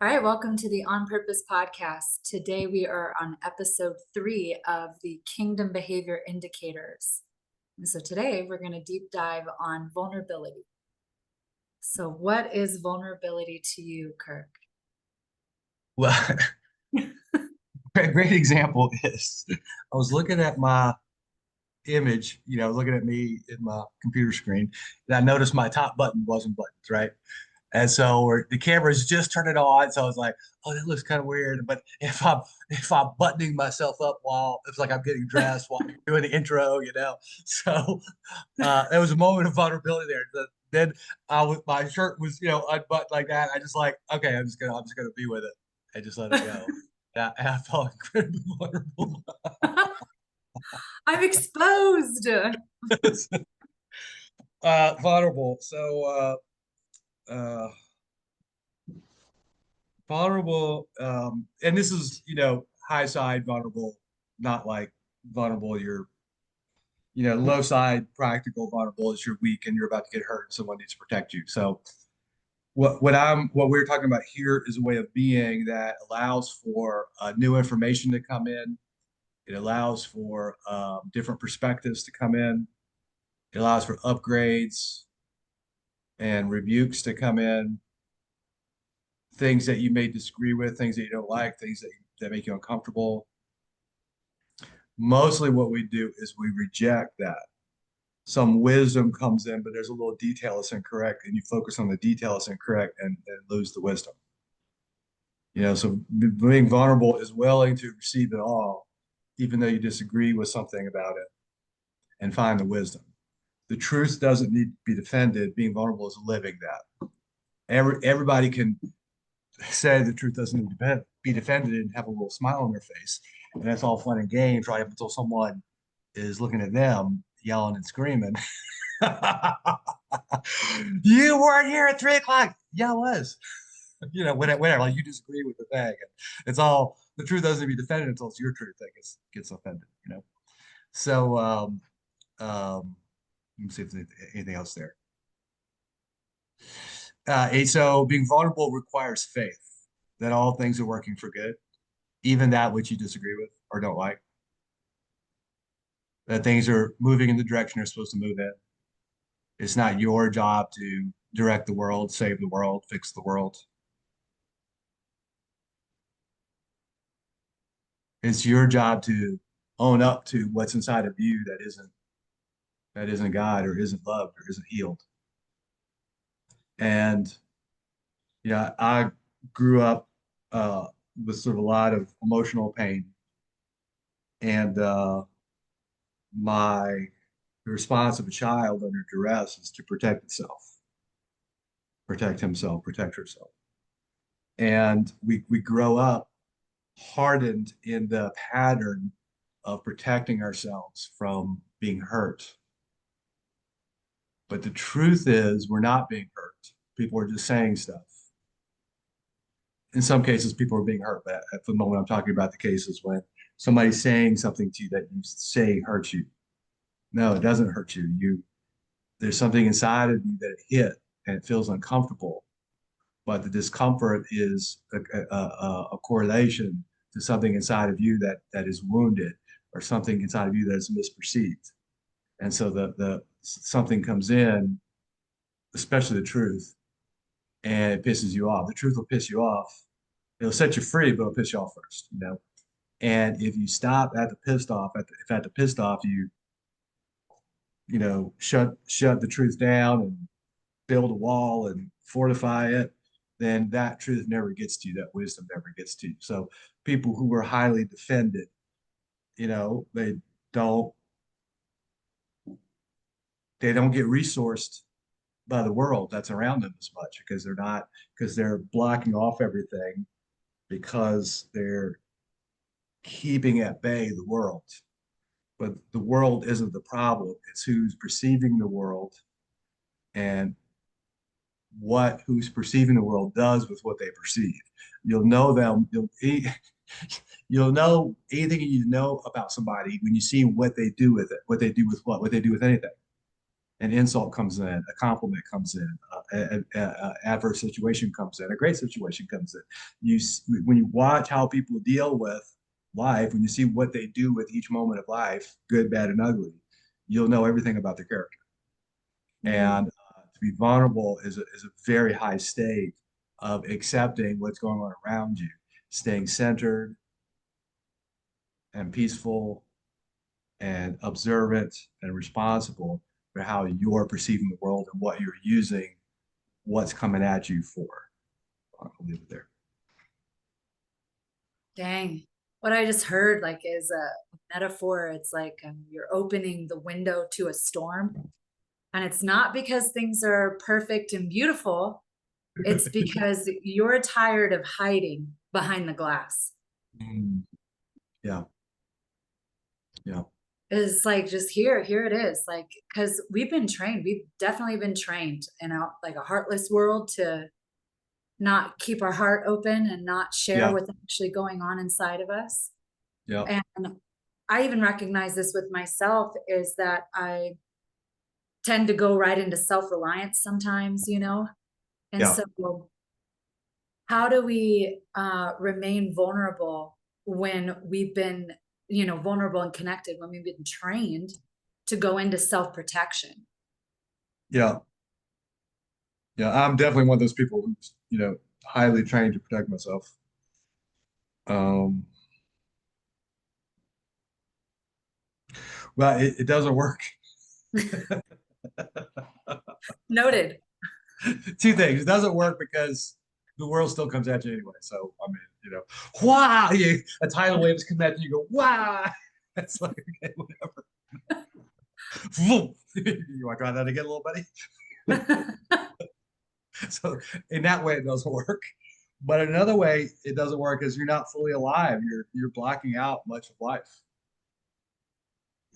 All right, welcome to the On Purpose podcast. Today we are on episode 3 of the Kingdom Behavior Indicators. And so today we're going to deep dive on vulnerability. So, what is vulnerability to you, Kirk? Well, a great example is I was looking at my image, looking at me in my computer screen, and I noticed my top button wasn't buttons, right? And so the camera's just turned it on, so I was like, "Oh, that looks kind of weird." But if I'm buttoning myself up while it's like I'm getting dressed while I'm doing the intro, So there was a moment of vulnerability there. Then my shirt was unbuttoned like that. I just like, okay, I'm just gonna be with it and just let it go. And I felt incredibly vulnerable. I'm exposed. Vulnerable. So uh, vulnerable, and this is high side vulnerable, not like vulnerable. You're low side practical vulnerable is you're weak and you're about to get hurt and someone needs to protect you. So what we're talking about here is a way of being that allows for new information to come in. It allows for different perspectives to come in. It allows for upgrades and rebukes to come in, things that you may disagree with, things that you don't like, things that make you uncomfortable. Mostly what we do is we reject that. Some wisdom comes in, but there's a little detail that's incorrect, and you focus on the detail that's incorrect and lose the wisdom. So being vulnerable is willing to receive it all, even though you disagree with something about it, and find the wisdom. The truth doesn't need to be defended. Being vulnerable is living that. Everybody can say the truth doesn't need to be defended and have a little smile on their face. And that's all fun and games, right? Up until someone is looking at them, yelling and screaming. You weren't here at 3 o'clock. Yeah, I was. Whatever. Like you disagree with the thing. It's all the truth doesn't be defended until it's your truth that gets offended. So let me see if there's anything else there. And so being vulnerable requires faith that all things are working for good, even that which you disagree with or don't like, that things are moving in the direction they're supposed to move in. It's not your job to direct the world, save the world, fix the world. It's your job to own up to what's inside of you that isn't God or isn't loved or isn't healed. And I grew up with sort of a lot of emotional pain, and my the response of a child under duress is to protect itself, protect himself, protect herself. And we grow up hardened in the pattern of protecting ourselves from being hurt. But the truth is, we're not being hurt. People are just saying stuff. In some cases, people are being hurt. But at the moment, I'm talking about the cases when somebody's saying something to you that you say hurts you. No, it doesn't hurt you. There's something inside of you that it hit and it feels uncomfortable, but the discomfort is a correlation to something inside of you that is wounded or something inside of you that is misperceived. And so the something comes in, especially the truth, and it pisses you off. The truth will piss you off. It'll set you free, but it'll piss you off first. And if you stop at the pissed off, if at the pissed off shut the truth down and build a wall and fortify it, then that truth never gets to you. That wisdom never gets to you. So people who are highly defended, they don't they don't get resourced by the world that's around them as much because they're blocking off everything because they're keeping at bay the world. But the world isn't the problem. It's who's perceiving the world and what who's perceiving the world does with what they perceive. You'll know them. You'll know anything you know about somebody when you see what they do with it, what they do with anything. An insult comes in, a compliment comes in, adverse situation comes in, a great situation comes in. When you watch how people deal with life, when you see what they do with each moment of life, good, bad, and ugly, you'll know everything about their character. Mm, And to be vulnerable is a very high state of accepting what's going on around you, staying centered and peaceful and observant and responsible for how you're perceiving the world and what you're using what's coming at you for. I'll leave it there. dang. What I just heard like is a metaphor. It's like you're opening the window to a storm. And it's not because things are perfect and beautiful. It's because you're tired of hiding behind the glass. Mm, yeah, yeah, It's like just here it is. Like, because we've been trained, we've definitely been trained in like a heartless world to not keep our heart open and not share yeah, what's actually going on inside of us. yeah, And I even recognize this with myself is that I tend to go right into self-reliance sometimes, you know? And yeah, so how do we remain vulnerable when we've been, vulnerable and connected, when we've been trained to go into self-protection? yeah, yeah. I'm definitely one of those people who's, highly trained to protect myself. Um, well, it doesn't work. Noted. Two things. It doesn't work because the world still comes at you anyway. So, I mean, wow, a tidal wave is coming at you, you go, wow. It's like, okay, whatever. You want to try that again, little buddy? So, in that way, it doesn't work. But another way it doesn't work is you're not fully alive. You're blocking out much of life,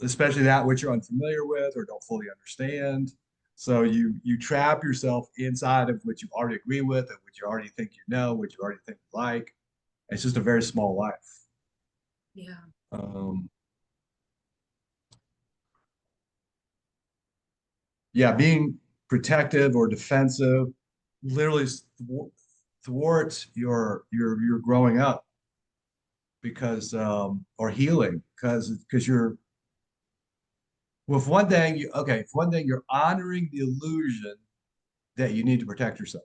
especially that which you're unfamiliar with or don't fully understand. So you trap yourself inside of what you already agree with and what you already think you know, what you already think you like. It's just a very small life. Yeah. Um, yeah, being protective or defensive literally thwarts your growing up because or healing because you're with one thing you okay for one thing you're honoring the illusion that you need to protect yourself.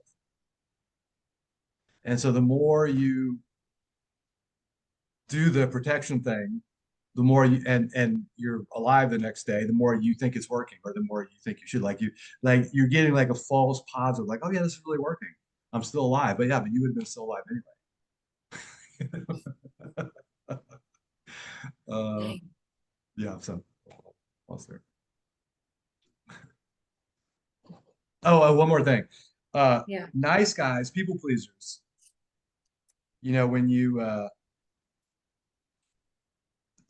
And so the more you do the protection thing, the more you and you're alive the next day, the more you think it's working, or the more you think you should. Like you're getting like a false positive, like, oh yeah, this is really working. I'm still alive. But yeah, but you would have been still alive anyway. uh Dang. yeah, so what's there? Oh, one more thing. Yeah. Nice guys, people pleasers. When you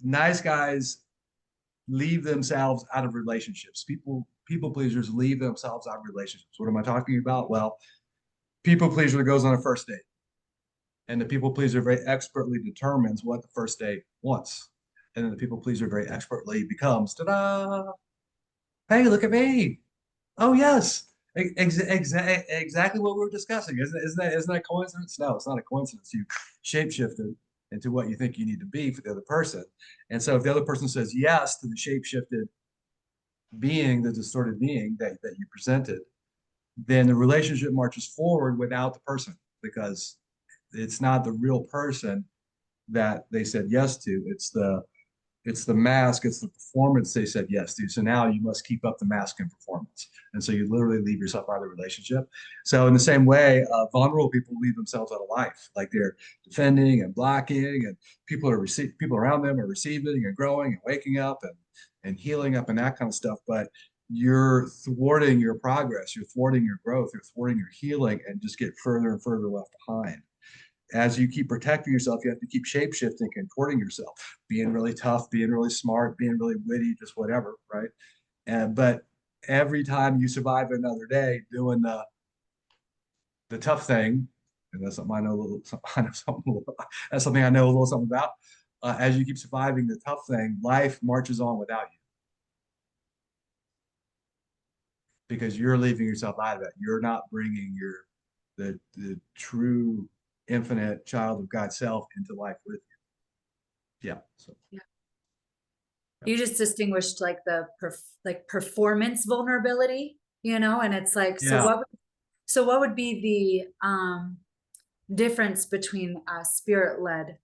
nice guys leave themselves out of relationships. People pleasers leave themselves out of relationships. What am I talking about? Well, people pleaser goes on a first date, and the people pleaser very expertly determines what the first date wants, and then the people pleaser very expertly becomes ta-da! Hey, look at me! Oh yes, exactly what we were discussing. Isn't that a coincidence? No, it's not a coincidence. You shapeshifted into what you think you need to be for the other person, and so if the other person says yes to the shapeshifted being, the distorted being that you presented, then the relationship marches forward without the person because it's not the real person that they said yes to. It's the mask, it's the performance they said yes to. So now you must keep up the mask and performance. And so you literally leave yourself out of the relationship. So in the same way, vulnerable people leave themselves out of life, like they're defending and blocking, and people around them are receiving and growing and waking up and healing up and that kind of stuff. But you're thwarting your progress, you're thwarting your growth, you're thwarting your healing, and just get further and further left behind. As you keep protecting yourself, you have to keep shape shifting, contorting yourself, being really tough, being really smart, being really witty, just whatever, right? But every time you survive another day doing the tough thing, and that's something I know a little, I know something, that's something I know a little something about. As you keep surviving the tough thing, life marches on without you. because you're leaving yourself out of it. You're not bringing the true infinite child of God self into life with you. Yeah. So Yeah. You just distinguished like the like performance vulnerability, and it's like, yeah. so what would be the difference between spirit-led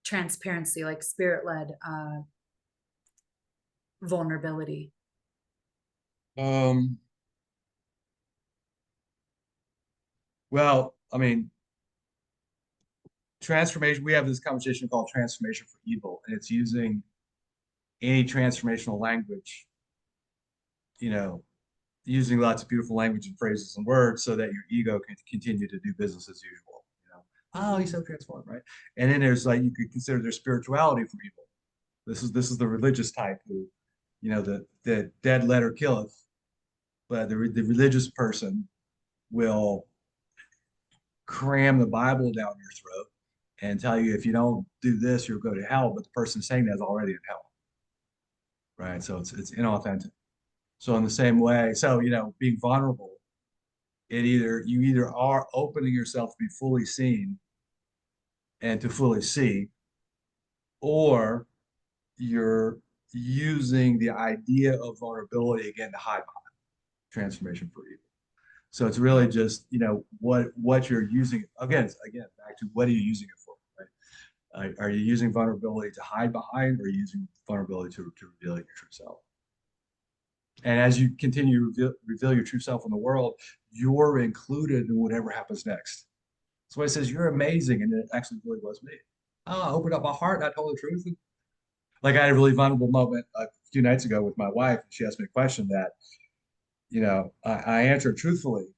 transparency, like spirit-led vulnerability? Um, well, I mean, transformation, we have this conversation called transformation for evil, and it's using any transformational language, you know, using lots of beautiful language and phrases and words so that your ego can continue to do business as usual. Oh, he's so transformed, right? And then there's like you could consider their spirituality for evil. This is the religious type who, the dead letter killeth, but the religious person will cram the Bible down your throat and tell you if you don't do this, you'll go to hell. But the person saying that is already in hell, right? So it's inauthentic. So in the same way, so being vulnerable, you either are opening yourself to be fully seen and to fully see, or you're using the idea of vulnerability again to hide behind transformation for evil. So it's really just what you're using again back to what are you using it for, right? Are you using vulnerability to hide behind, or are you using vulnerability to reveal your true self? And as you continue to reveal your true self in the world, you're included in whatever happens next. So it says you're amazing, and it actually really was me. Oh, I opened up my heart and I told the truth. Like I had a really vulnerable moment a few nights ago with my wife, and she asked me a question that I answered truthfully,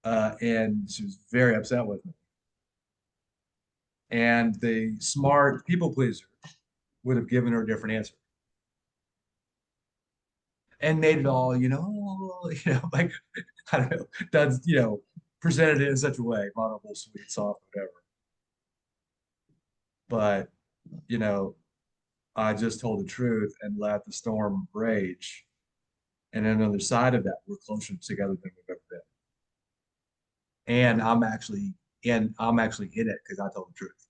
and she was very upset with me. And the smart people pleaser would have given her a different answer and made it all, like I don't know, does presented it in such a way, vulnerable, sweet, soft, whatever. But you know, I just told the truth and let the storm rage. And on the other side of that, we're closer together than we've ever been. And I'm actually in it because I told the truth.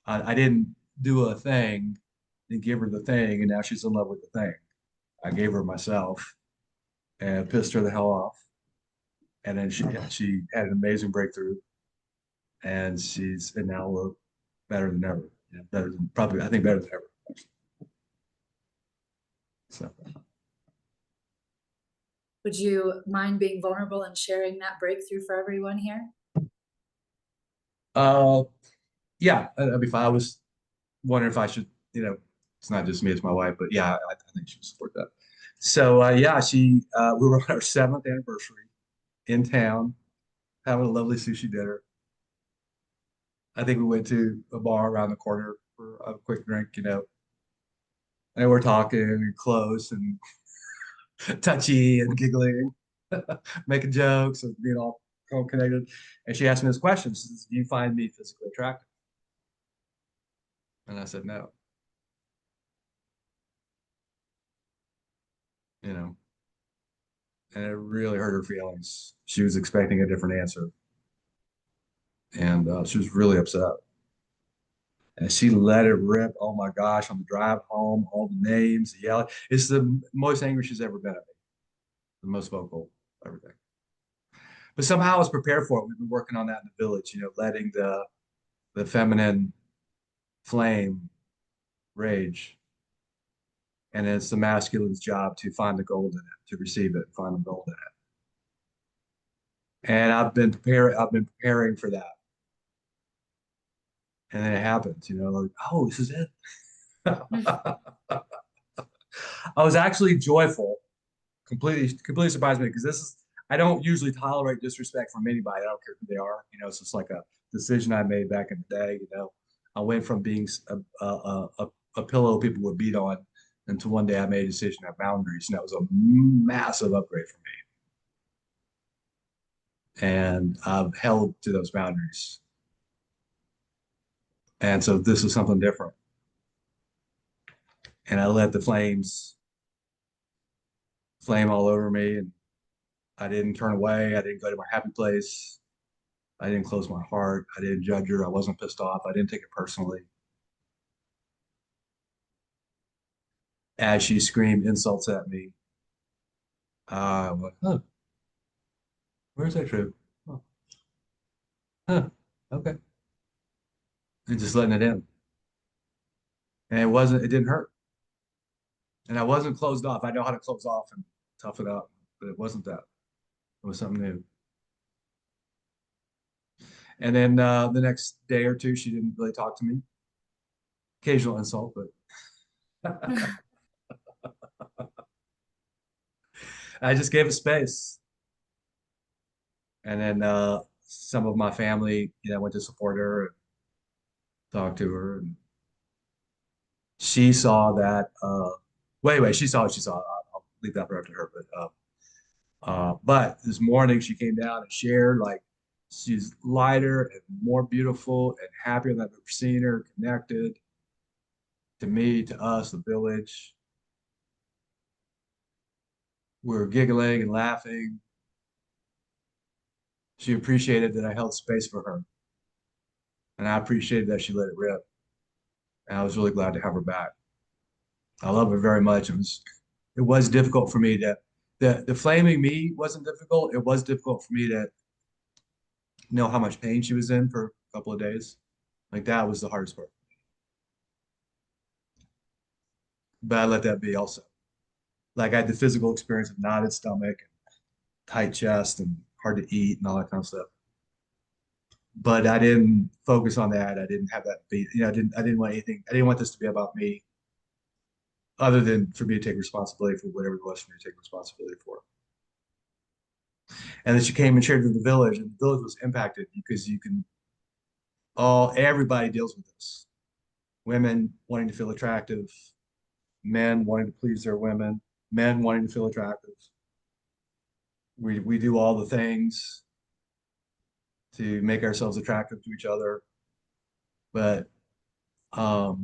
I didn't do a thing and give her the thing, and now she's in love with the thing. I gave her myself and pissed her the hell off. And then she had an amazing breakthrough, and now we're better than ever. Better than probably I think better than ever. So Would you mind being vulnerable and sharing that breakthrough for everyone here? uh yeah, that'd be fine. I was wondering if I should, it's not just me, it's my wife, but yeah, I think she would support that. So yeah, we were on our 7th anniversary in town, having a lovely sushi dinner. I think we went to a bar around the corner for a quick drink, and we're talking and close and touchy and giggling, making jokes and being all connected. And she asked me this question. She says, "Do you find me physically attractive?" And I said, "No." You know, and it really hurt her feelings. She was expecting a different answer, and she was really upset. And she let it rip. Oh my gosh! On the drive home, all the names, the yelling. It's the most angry she's ever been at me. The most vocal, everything. But somehow I was prepared for it. We've been working on that in the village. Letting the feminine flame rage, and it's the masculine's job to find the gold in it, to receive it, find the gold in it. And I've been preparing for that. And then it happens, like, oh, this is it. I was actually joyful, completely surprised me because I don't usually tolerate disrespect from anybody. I don't care who they are. It's just like a decision I made back in the day. I went from being a pillow people would beat on until one day I made a decision to have boundaries, and that was a massive upgrade for me. And I've held to those boundaries. And so this is something different. And I let the flames flame all over me, and I didn't turn away. I didn't go to my happy place. I didn't close my heart. I didn't judge her. I wasn't pissed off. I didn't take it personally. As she screamed insults at me, I went, huh, where's that true? Huh, huh, okay. And just letting it in. And it didn't hurt. And I wasn't closed off. I know how to close off and tough it up, but it wasn't that. It was something new. And then the next day or two, she didn't really talk to me. Occasional insult, but I just gave it space. And then some of my family, went to support her and talk to her. And she saw that. Wait, she saw what she saw. I'll leave that part up to her. But this morning she came down and shared like she's lighter and more beautiful and happier than I've ever seen her, connected to me, to us, the village. We're giggling and laughing. She appreciated that I held space for her, and I appreciated that she let it rip. And I was really glad to have her back. I love her very much. It was difficult for me the flaming me wasn't difficult. It was difficult for me to know how much pain she was in for a couple of days. Like that was the hardest part. But I let that be also. Like I had the physical experience of knotted stomach and tight chest and hard to eat and all that kind of stuff. But I didn't focus on that. I didn't have that be, I didn't want anything. I didn't want this to be about me other than for me to take responsibility for whatever it was for me to take responsibility for. And then she came and shared with the village, and the village was impacted because everybody deals with this. Women wanting to feel attractive, men wanting to please their women, men wanting to feel attractive. We do all the things to make ourselves attractive to each other. But the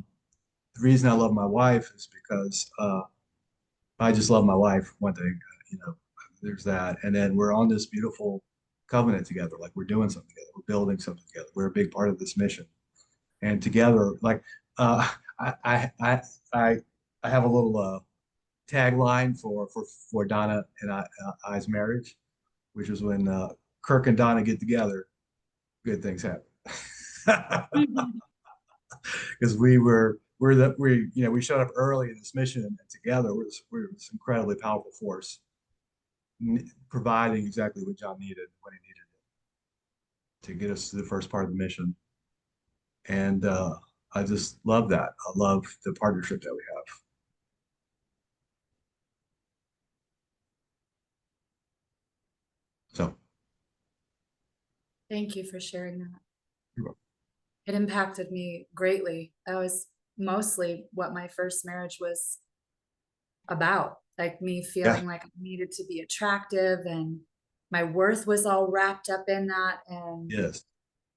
reason I love my wife is because I just love my wife. One thing, there's that. And then we're on this beautiful covenant together. Like we're doing something together. We're building something together. We're a big part of this mission. And together, like uh, I, I, I, I, I have a little tagline for Donna and I's marriage, which is when Kirk and Donna get together, good things happen. Because we showed up early in this mission, and together we're this incredibly powerful force, providing exactly what John needed when he needed it to get us to the first part of the mission. And I just love that. I love the partnership that we have. So Thank you for sharing that. you're welcome. It impacted me greatly. That was mostly what my first marriage was about. Like me Yeah. feeling like I needed to be attractive and my worth was all wrapped up in that. And Yes.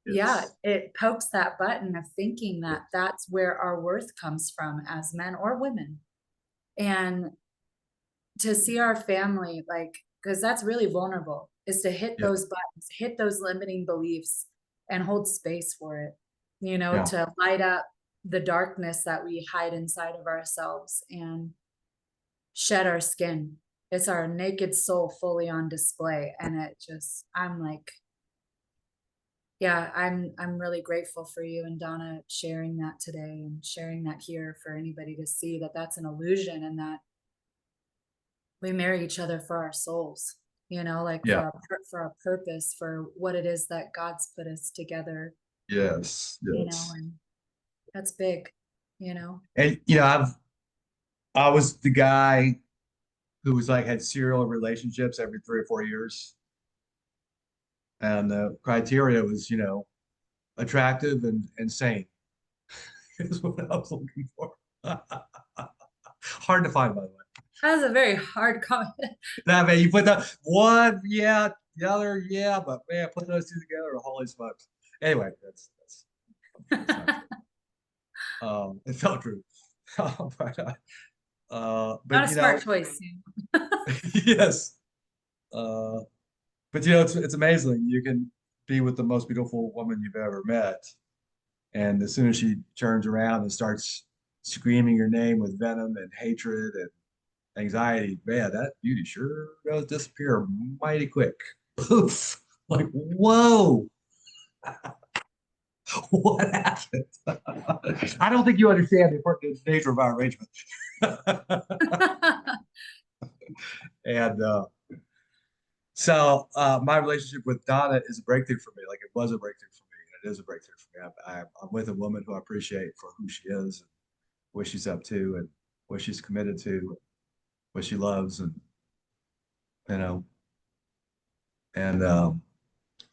yeah, Yes. it pokes that button of thinking Yes. that that's where our worth comes from as men or women. And to see our family, like, because that's really vulnerable, is to hit Yeah. those buttons, hit those limiting beliefs and hold space for it, Yeah. to light up the darkness that we hide inside of ourselves and shed our skin. It's our naked soul fully on display. And I'm like, yeah, I'm really grateful for you and Donna sharing that today and sharing that here for anybody to see that that's an illusion and that we marry each other for our souls, like Yeah. for our purpose, for what it is that God's put us together, Yes. Yes. and that's big, you know. And I was the guy who was like had serial relationships every 3 or 4 years. And the criteria was, attractive and sane is what I was looking for. Hard to find, by the way. That was a very hard comment. That man, you put that one, yeah, the other, yeah, but man, put those two together, holy smokes. Anyway, that's not true. It felt true. But, Not But a smart choice. yes. Uh, but it's amazing. You can be with the most beautiful woman you've ever met, and as soon as she turns around and starts screaming your name with venom and hatred and anxiety, man, that beauty sure does disappear mighty quick. Poof. Like, whoa, what happened? I don't think you understand the important nature of our arrangement. And so my relationship with Donna is a breakthrough for me. Like it was a breakthrough for me. And it is a breakthrough for me. I'm with a woman who I appreciate for who she is, and what she's up to, and what she's committed to, what she loves, and you know, and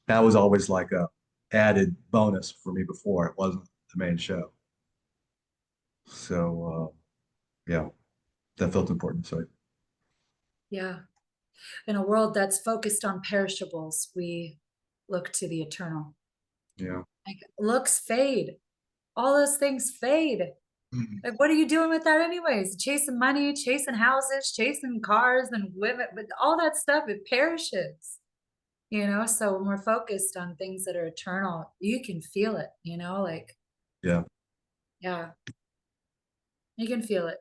that was always like a added bonus for me before it wasn't the main show. So yeah, that felt important. So Yeah. In a world that's focused on perishables, we look to the eternal. yeah. Like looks fade. All those things fade. Mhm. Like, what are you doing with that anyways? Chasing money, chasing houses, chasing cars and women, but all that stuff, it perishes. So when we're focused on things that are eternal, you can feel it, like, Yeah. yeah, you can feel it.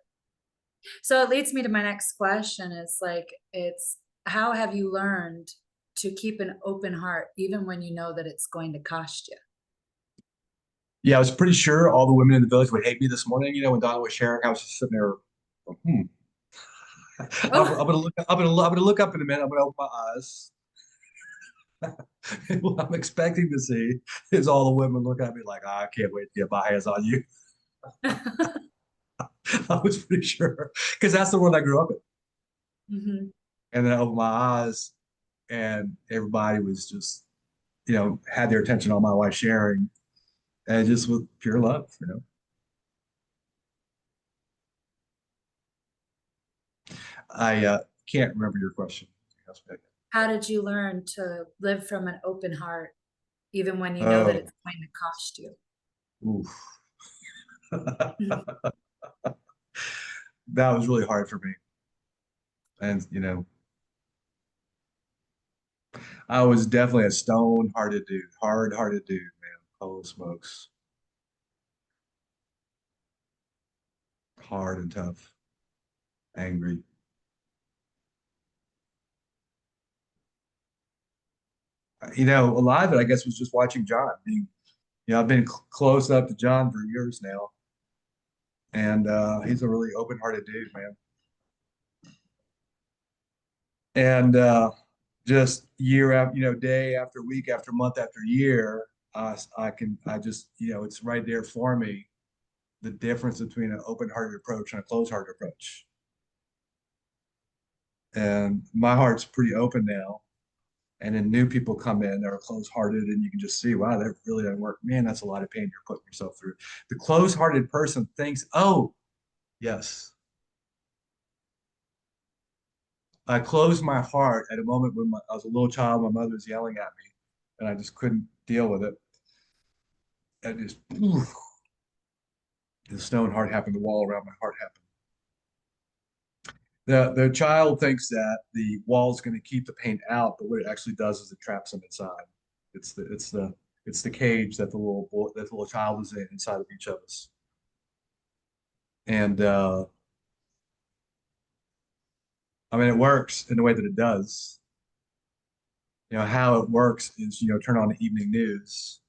So it leads me to my next question is like, it's how have you learned to keep an open heart even when you know that it's going to cost you? Yeah, I was pretty sure all the women in the village would hate me this morning. When Donna was sharing, I was just sitting there. Hmm. I'm Oh, gonna look. I'm gonna look up in a minute. I'm gonna open my eyes. And what I'm expecting to see is all the women look at me like, I can't wait to get my hands on you. I was pretty sure because that's the world I grew up in. hmm. And then I opened my eyes, and everybody was just, had their attention on my wife sharing, and just with pure love. I can't remember your question. How did you learn to live from an open heart even when you know that Oh, it's going to cost you? oof. Mhm. That was really hard for me. And, I was definitely a stone-hearted dude, hard-hearted dude, man. Holy smokes. Hard and tough, angry. A lot of it, I guess, was just watching John. I've been close up to John for years now, and he's a really open-hearted dude, man. And just year after, day after week after month after year, I just, it's right there for me, the difference between an open-hearted approach and a closed-hearted approach. And my heart's pretty open now. And then new people come in that are closed-hearted, and you can just see, wow, that really doesn't work. Man, that's a lot of pain you're putting yourself through. The closed-hearted person thinks, oh, yes, I closed my heart at a moment when I was a little child. My mother was yelling at me, and I just couldn't deal with it. And just, oof, the stone heart happened. The wall around my heart happened. The child thinks that the wall is going to keep the pain out, but what it actually does is it traps them inside. It's the cage that the little child is in inside of each of us. And I mean, it works in the way that it does. How it works is, turn on the evening news,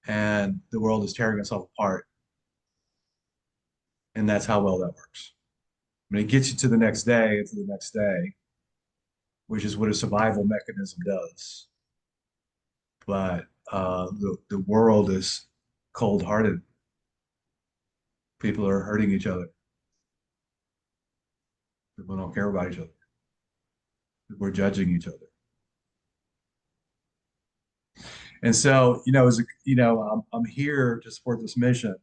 and the world is tearing itself apart, and that's how well that works. I mean, it gets you to the next day and to the next day, which is what a survival mechanism does. But the world is cold-hearted. People are hurting each other. People don't care about each other. People are judging each other. And so, I'm here to support this mission,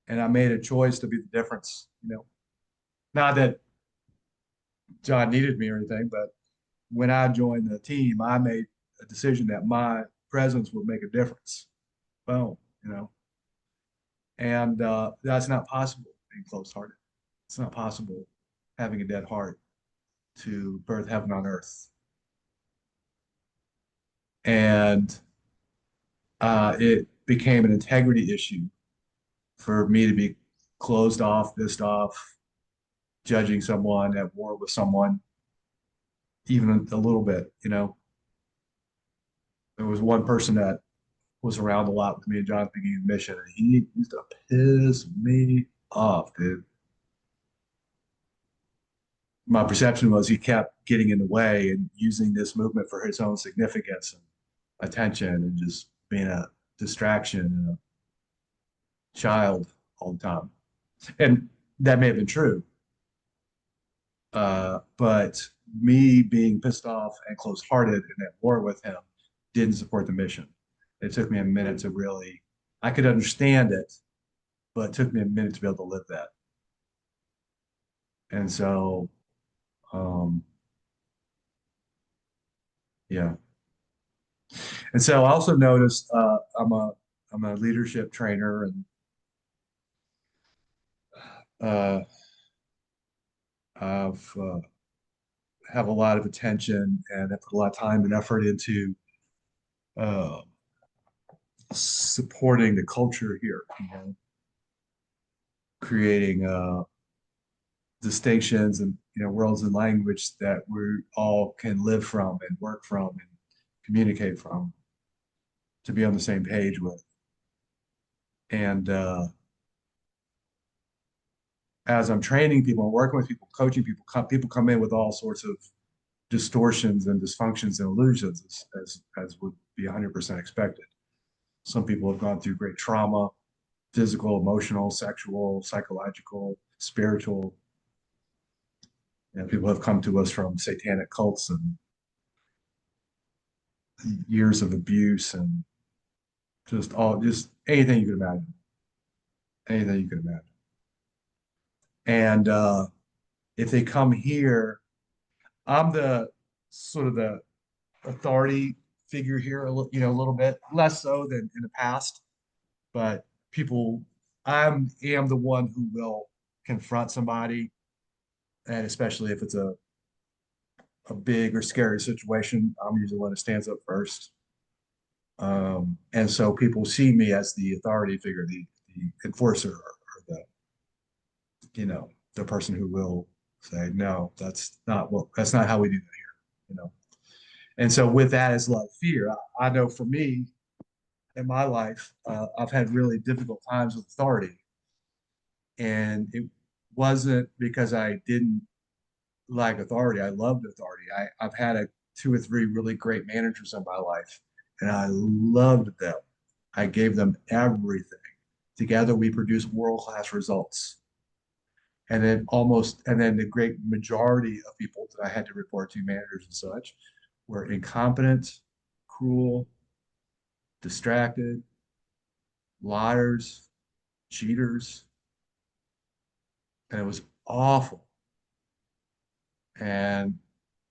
and I made a choice to be the difference. Not that John needed me or anything, but when I joined the team, I made a decision that my presence would make a difference. Boom. And that's not possible being close-hearted. It's not possible having a dead heart to birth heaven on earth. And it became an integrity issue for me to be closed off, pissed off, judging someone, at war with someone, even a little bit, you know. There was one person that was around a lot with me and John at the beginning of the mission, and he used to piss me off, dude. My perception was he kept getting in the way and using this movement for his own significance and attention and just being a distraction and a child all the time. And that may have been true. But me being pissed off and close-hearted and at war with him didn't support the mission. It took me a minute to really, I could understand it, but it took me a minute to be able to live that. And so, um, yeah. And so I also noticed I'm a leadership trainer and uh, I've have a lot of attention and I put a lot of time and effort into uh, supporting the culture here, you know, creating distinctions and worlds and language that we all can live from and work from and communicate from to be on the same page with. And as I'm training people and working with people, coaching people, people come in with all sorts of distortions and dysfunctions and illusions as would be 100% expected. Some people have gone through great trauma, physical, emotional, sexual, psychological, spiritual. And people have come to us from satanic cults and years of abuse and just anything you could imagine, anything you could imagine. And if they come here, I'm the sort of the authority figure here, a little bit less so than in the past. But people, I am the one who will confront somebody, and especially if it's a big or scary situation, I'm usually the one that stands up first. And so people see me as the authority figure, the enforcer, or the person who will say, no, that's not how we do that here. And so with that is a lot of fear. I know for me in my life, I've had really difficult times with authority. And it wasn't because I didn't like authority. I loved authority. I've had two or three really great managers in my life, and I loved them. I gave them everything. Together, we produced world-class results. And then the great majority of people that I had to report to, managers and such, were incompetent, cruel, distracted, liars, cheaters, and it was awful. And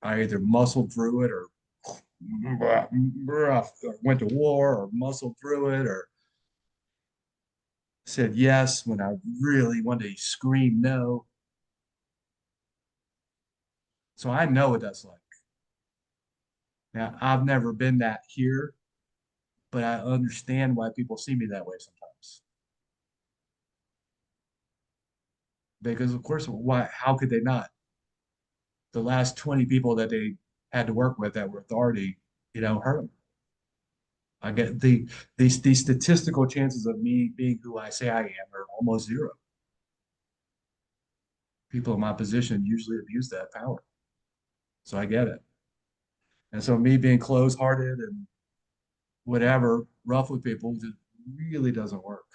I either muscled through it or went to war or muscled through it or said yes when I really wanted to scream no. So I know what that's like. Now, I've never been that here, but I understand why people see me that way sometimes. Because of course, how could they not? The last 20 people that they had to work with that were authority, hurt them. I get the statistical chances of me being who I say I am are almost zero. People in my position usually abuse that power. So I get it. And so me being closed-hearted and whatever, rough with people, just really doesn't work.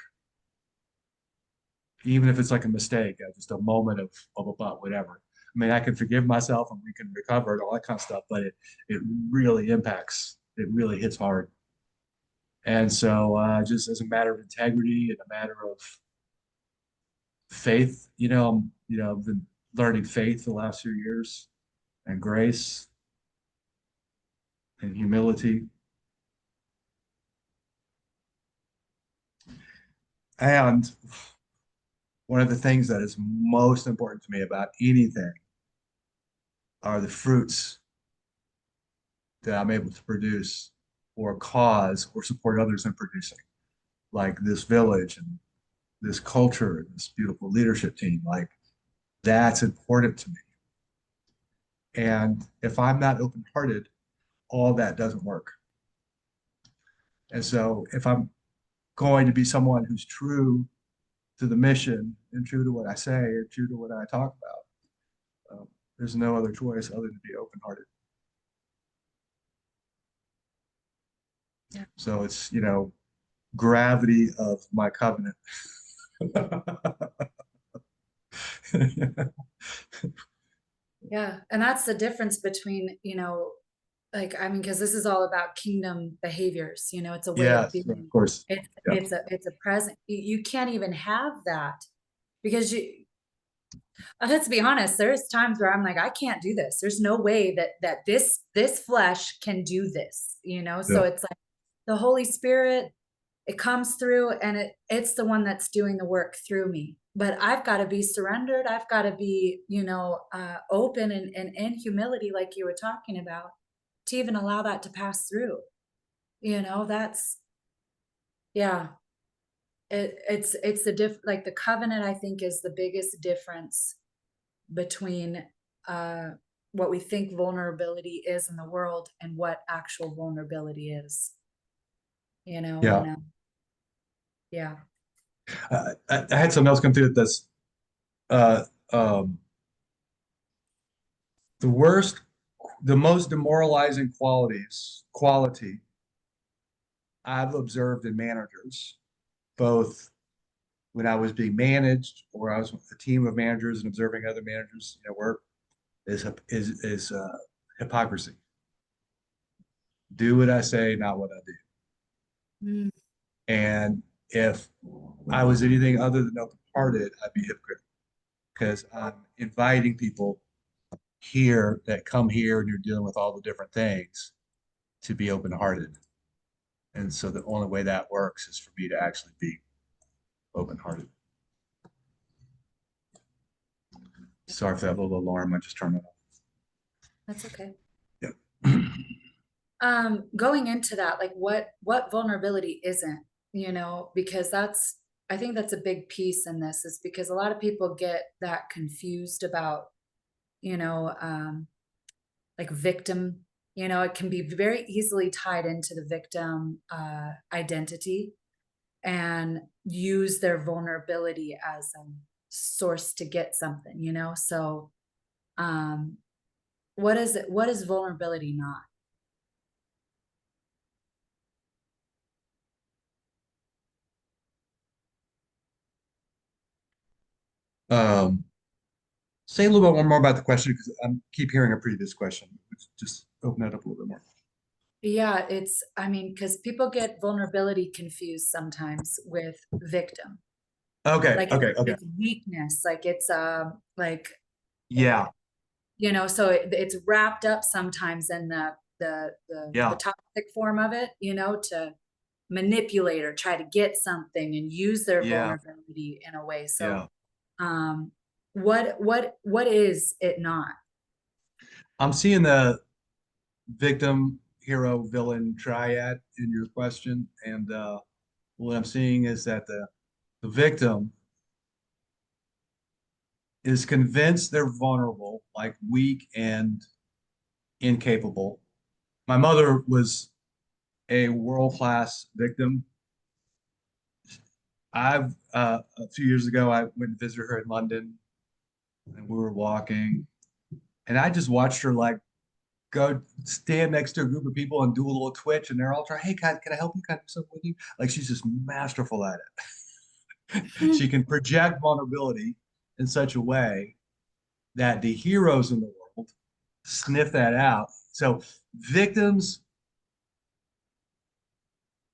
Even if it's like a mistake, just a moment of a butt, whatever. I mean, I can forgive myself and we can recover and all that kind of stuff, but it really impacts. It really hits hard. And so just as a matter of integrity and a matter of faith, I've been learning faith the last few years and grace and humility. And one of the things that is most important to me about anything are the fruits that I'm able to produce or cause or support others in producing, like this village and this culture and this beautiful leadership team. Like that's important to me. And if I'm not open-hearted, all that doesn't work. And so if I'm going to be someone who's true to the mission and true to what I say and true to what I talk about, there's no other choice other than to be open-hearted. Yeah. So it's, gravity of my covenant. Yeah. And that's the difference between, like, I mean, because this is all about kingdom behaviors, it's a way of Yes, of being. course. It's Yeah. it's a present. You can't even have that because let's be honest, there's times where I'm like, I can't do this. There's no way that this flesh can do this, Yeah. So it's like the Holy Spirit, it comes through and it's the one that's doing the work through me. But I've got to be surrendered. I've got to be, open and in humility, like you were talking about, to even allow that to pass through. That's yeah. It's the like the covenant, I think, is the biggest difference between uh what we think vulnerability is in the world and what actual vulnerability is. Yeah. And yeah. I had something else come through that's uh, um, the worst, the most demoralizing quality I've observed in managers, both when I was being managed or I was with a team of managers and observing other managers, work, is hypocrisy. Do what I say, not what I do. Mm. And if I was anything other than open-hearted, I'd be hypocritical because I'm inviting people here that come here and you're dealing with all the different things to be open-hearted. And so the only way that works is for me to actually be open-hearted. Sorry for that little alarm. I just turned it off. That's okay. Yeah. Going into that, like what vulnerability isn't, because I think that's a big piece in this, is because a lot of people get that confused about, you know, um, like victim, it can be very easily tied into the victim identity and use their vulnerability as a source to get something, So um what is vulnerability not? Um, Say a little bit more about the question because I keep hearing a previous question. Just open that up a little bit more. Yeah, I mean, because people get vulnerability confused sometimes with victim. Okay, Like okay, okay. it's weakness, like it's like Yeah, so it's wrapped up sometimes in the yeah, toxic form of it, to manipulate or try to get something and use their yeah, vulnerability in a way. So yeah. um what is it not? I'm seeing the victim, hero, villain triad in your question, and what I'm seeing is that the victim is convinced they're vulnerable, like weak and incapable. My mother was a world-class victim. I've a few years ago, I went to visit her in London, and we were walking, and I just watched her like go stand next to a group of people and do a little twitch, and they're all trying, "Hey, can I help you? Can I do something with you?" Like she's just masterful at it. She can project vulnerability in such a way that the heroes in the world sniff that out. So victims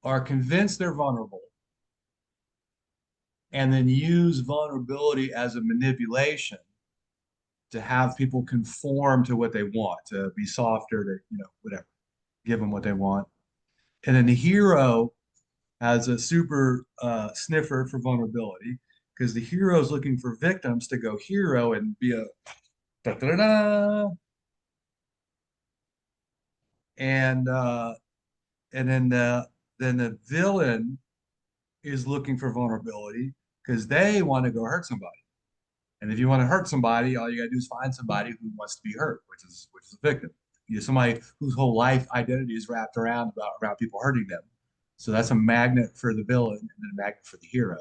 are convinced they're vulnerable and then use vulnerability as a manipulation to have people conform to what they want, to be softer, to, whatever, give them what they want. And then the hero has a super sniffer for vulnerability because the hero is looking for victims to go hero and be a da da da da. And then the villain is looking for vulnerability because they want to go hurt somebody. And if you want to hurt somebody, all you gotta do is find somebody who wants to be hurt, which is a victim. Somebody whose whole life identity is wrapped around people hurting them. So that's a magnet for the villain and then a magnet for the hero.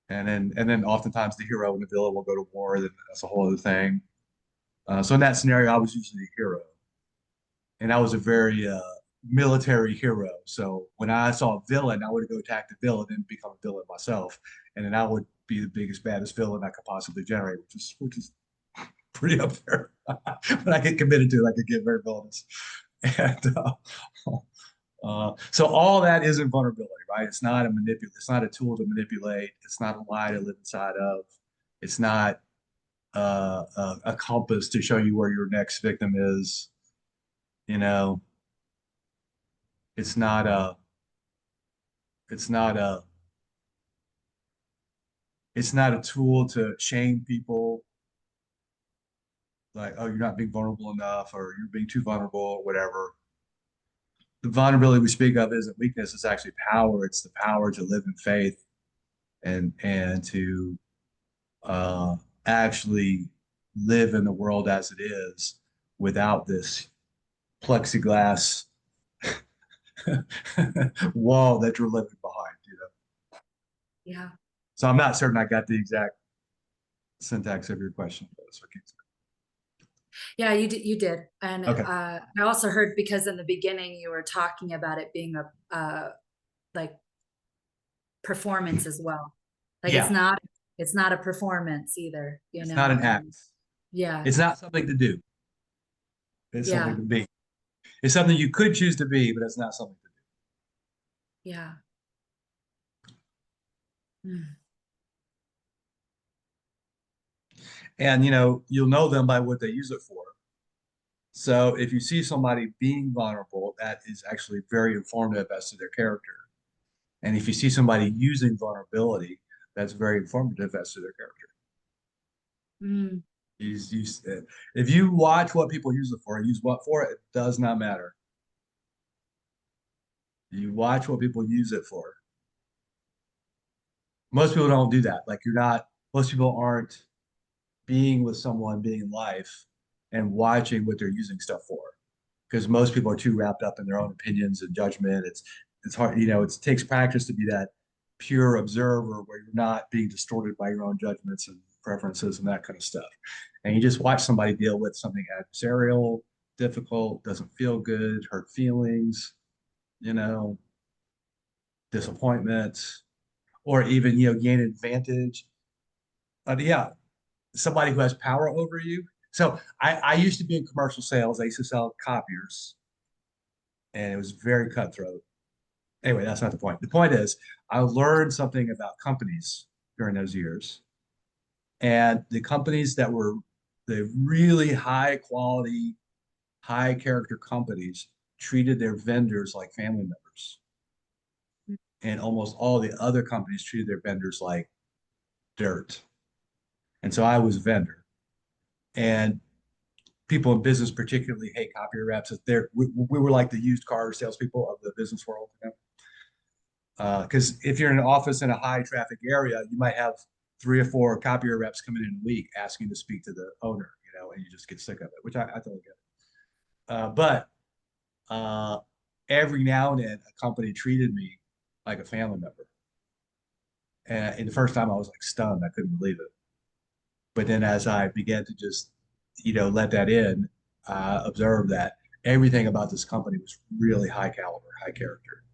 And then oftentimes the hero and the villain will go to war. Then that's a whole other thing. So in that scenario, I was usually a hero, and I was a very military hero. So when I saw a villain, I would go attack the villain and become a villain myself, and then I would be the biggest, baddest villain I could possibly generate, which is pretty up there. But I get committed to it, I could get very villainous. And so all that isn't vulnerability, right? It's not a manipulate. It's not a tool to manipulate. It's not a lie to live inside of. It's not a compass to show you where your next victim is. You know, it's not a. It's not a. It's not a tool to shame people. Like, oh, you're not being vulnerable enough, or you're being too vulnerable, or whatever. The vulnerability we speak of isn't weakness; it's actually power. It's the power to live in faith and to uh, actually live in the world as it is without this plexiglass wall that you're living behind. Yeah. So I'm not certain I got the exact syntax of your question, but it's okay. Yeah, you did. And Okay. I also heard, because in the beginning you were talking about it being a like performance as well. Like Yeah, it's not a performance either, it's not an act. yeah. It's not something to do. It's something Yeah. to be. It's something you could choose to be, but it's not something to Yeah. Mm. do. And you'll know them by what they use it for. So if you see somebody being vulnerable, that is actually very informative as to their character. And if you see somebody using vulnerability, that's very informative as to their character. Mm. If you watch what people use it for, use what for, it does not matter. You watch what people use it for. Most people don't do that. Like most people aren't being with someone, being in life, and watching what they're using stuff for. Because most people are too wrapped up in their own opinions and judgment. It's hard, it takes practice to be that pure observer where you're not being distorted by your own judgments and preferences and that kind of stuff. And you just watch somebody deal with something adversarial, difficult, doesn't feel good, hurt feelings, you know, disappointment, or even, gain advantage. But yeah, somebody who has power over you. So I used to be in commercial sales. I used to sell copiers, and it was very cutthroat. Anyway, that's not the point. The point is, I learned something about companies during those years. And the companies that were the really high quality, high character companies treated their vendors like family members. And almost all the other companies treated their vendors like dirt. And so I was a vendor. And people in business particularly hate copier reps. We were like the used car salespeople of the business world. Because if you're in an office in a high traffic area, you might have 3 or 4 copier reps coming in a week asking to speak to the owner, and you just get sick of it, which I totally get. But every now and then, a company treated me like a family member. And the first time I was like stunned. I couldn't believe it. But then as I began to just, let that in, I observed that everything about this company was really high caliber, high character.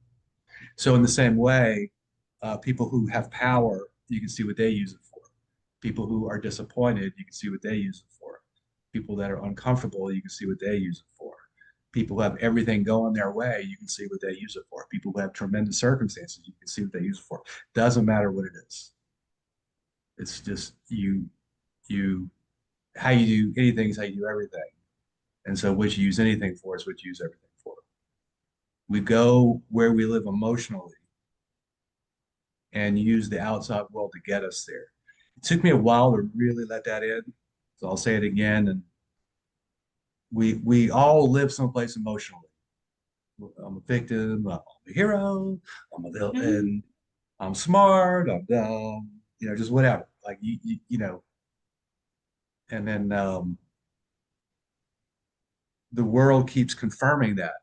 So in the same way, people who have power, you can see what they use it for. People who are disappointed, you can see what they use it for. People that are uncomfortable, you can see what they use it for. People who have everything going their way, you can see what they use it for. People who have tremendous circumstances, you can see what they use it for. Doesn't matter what it is. It's just how you do anything is how you do everything. And so what you use anything for is what you use everything for. We go where we live emotionally and use the outside world to get us there. It took me a while to really let that in. So I'll say it again. And we all live someplace emotionally. I'm a victim, I'm a hero, I'm a Mhm. villain, I'm smart, I'm dumb, just whatever. Like and then the world keeps confirming that.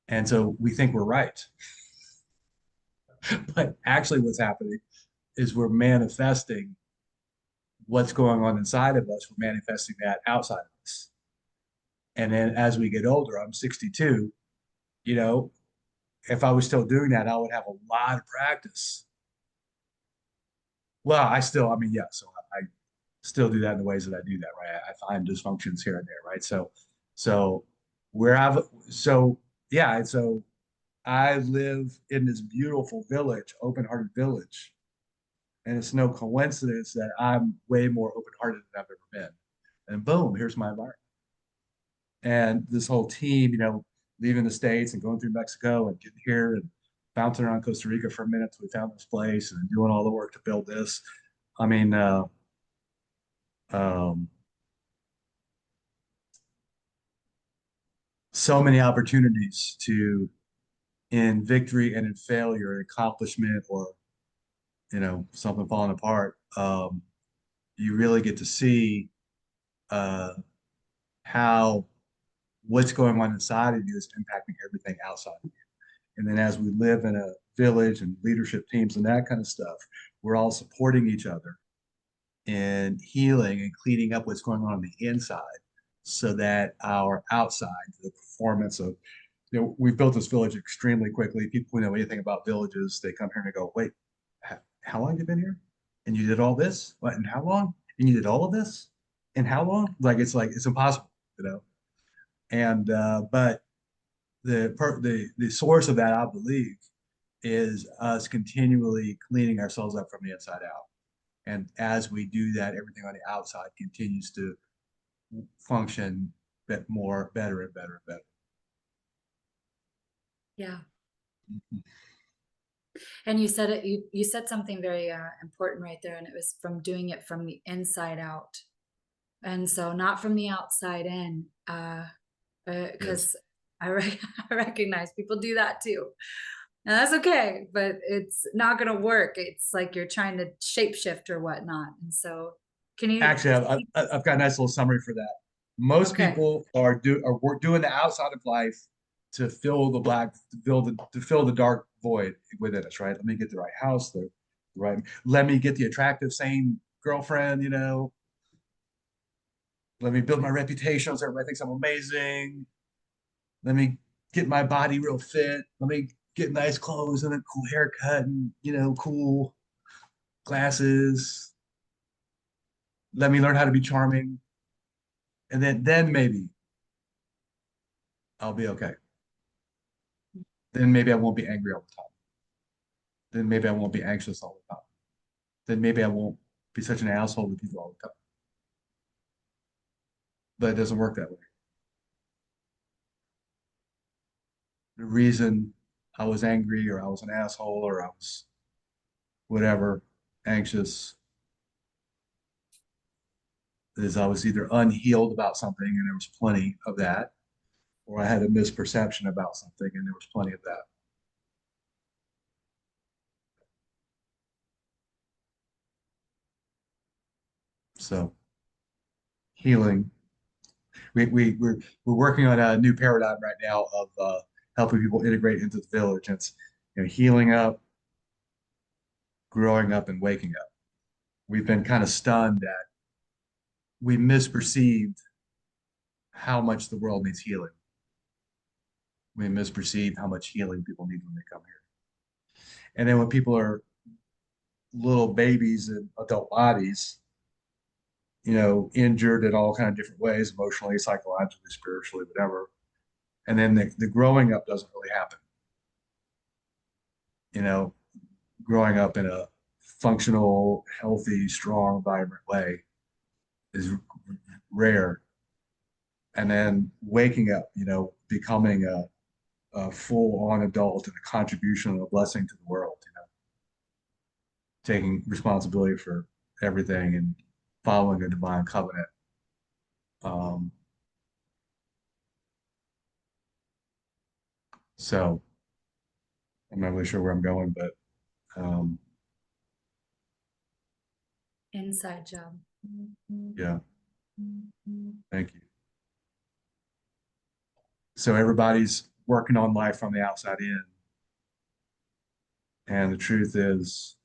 And so we think we're right. But actually what's happening is we're manifesting what's going on inside of us, we're manifesting that outside of us. And then as we get older, I'm 62, you know, if I was still doing that, I would have a lot of practice. Well, I mean, yeah, so I still do that in the ways that I do that, right? I find dysfunctions here and there, right? So where I've, so yeah, and so I live in this beautiful village, open-hearted village, and it's no coincidence that I'm way more open-hearted than I've ever been. And boom, here's my environment. And this whole team, leaving the States and going through Mexico and getting here and bouncing around Costa Rica for a minute till we found this place and doing all the work to build this. I mean, um, so many opportunities to, in victory and in failure, accomplishment, or something falling apart. You really get to see uh, how what's going on inside of you is impacting everything outside of you. And then as we live in a village and leadership teams and that kind of stuff, we're all supporting each other in healing and cleaning up what's going on the inside so that our outside, the performance of, we've built this village extremely quickly. People who know anything about villages, they come here and go, wait, how long have you been here? And you did all this? What, and how long? And you did all of this? And how long? Like, it's impossible, you know? And, but the source of that, I believe, is us continually cleaning ourselves up from the inside out. And as we do that, everything on the outside continues to function better and better and better. Yeah. Mhm. And you said it, you said something very important right there, and it was from doing it from the inside out. And so not from the outside in, Yes. because I recognize people do that too. And that's okay, but it's not going to work. It's like you're trying to shapeshift or whatnot. And so, can you? Actually, I've got a nice little summary for that. Most Okay. people are doing the outside of life to fill the black, to fill the dark void within us, right? Let me get the right house, the right. Let me get the attractive, sane girlfriend. Let me build my reputation so everybody thinks I'm amazing. Let me get my body real fit. Let me get nice clothes and a cool haircut and cool glasses. Let me learn how to be charming, and then maybe I'll be okay. Then maybe I won't be angry all the time. Then maybe I won't be anxious all the time. Then maybe I won't be such an asshole to people all the time. But it doesn't work that way. The reason I was angry or I was an asshole or I was whatever, anxious, is I was either unhealed about something and there was plenty of that, or I had a misperception about something and there was plenty of that. So healing. We're working on a new paradigm right now of helping people integrate into the village. And it's healing up, growing up, and waking up. We've been kind of stunned that we misperceived how much the world needs healing. We misperceive how much healing people need when they come here. And then when people are little babies in adult bodies, injured in all kind of different ways, emotionally, psychologically, spiritually, whatever. And then the growing up doesn't really happen. You know, growing up in a functional, healthy, strong, vibrant way is rare. And then waking up, becoming a full-on adult and a contribution and a blessing to the world. taking responsibility for everything and following a divine covenant. Um, so I'm not really sure where I'm going, but um, Inside job. yeah, thank you. So everybody's working on life from the outside in. And the truth is,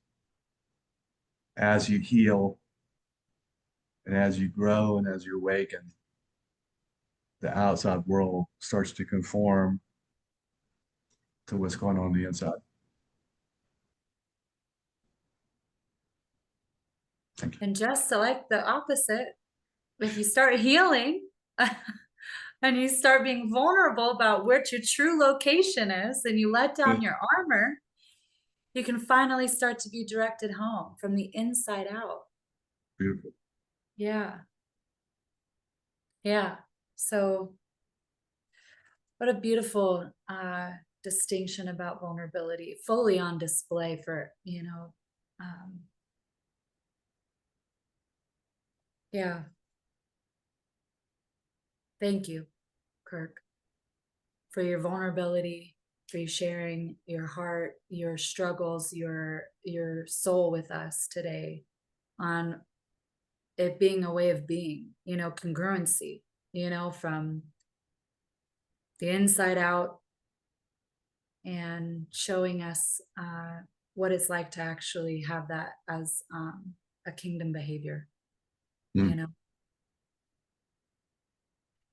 as you heal and as you grow and as you awaken, the outside world starts to conform to what's going on the inside. Thank you. And just like the opposite, if you start healing and you start being vulnerable about where your true location is and you let down your armor, you can finally start to be directed home from the inside out. Beautiful. Yeah. Yeah. So what a beautiful distinction about vulnerability, fully on display for, yeah. Thank you, Kirk, for your vulnerability, for you sharing your heart, your struggles, your soul with us today on it being a way of being, congruency, from the inside out and showing us what it's like to actually have that as a kingdom behavior. Mm.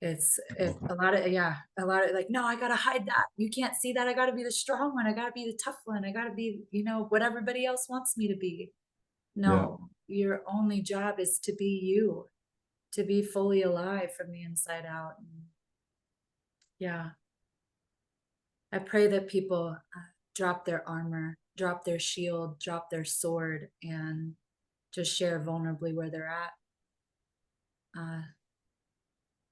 It's a lot of like, no, I gotta hide that. You can't see that. I gotta be the strong one. I gotta be the tough one. I gotta be, what everybody else wants me to be. Yeah. No, your only job is to be you, to be fully alive from the inside out. And yeah. I pray that people drop their armor, drop their shield, drop their sword, and just share vulnerably where they're at.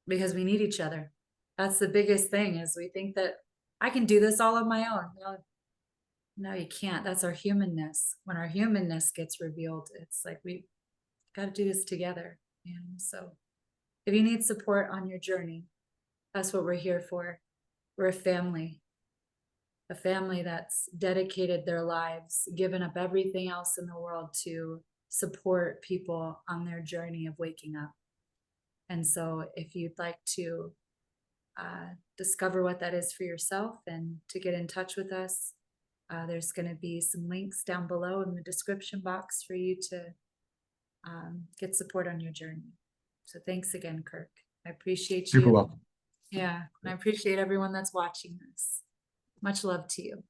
Because we need each other. That's the biggest thing is we think that I can do this all on my own. No, you can't. That's our humanness. When our humanness gets revealed, it's like we got to do this together. And so if you need support on your journey, that's what we're here for. We're a family that's dedicated their lives, given up everything else in the world to support people on their journey of waking up. And so if you'd like to discover what that is for yourself and to get in touch with us, there's going to be some links down below in the description box for you to get support on your journey. So thanks again, Kirk. I appreciate Super you. welcome. Yeah, I appreciate everyone that's watching this. Much love to you.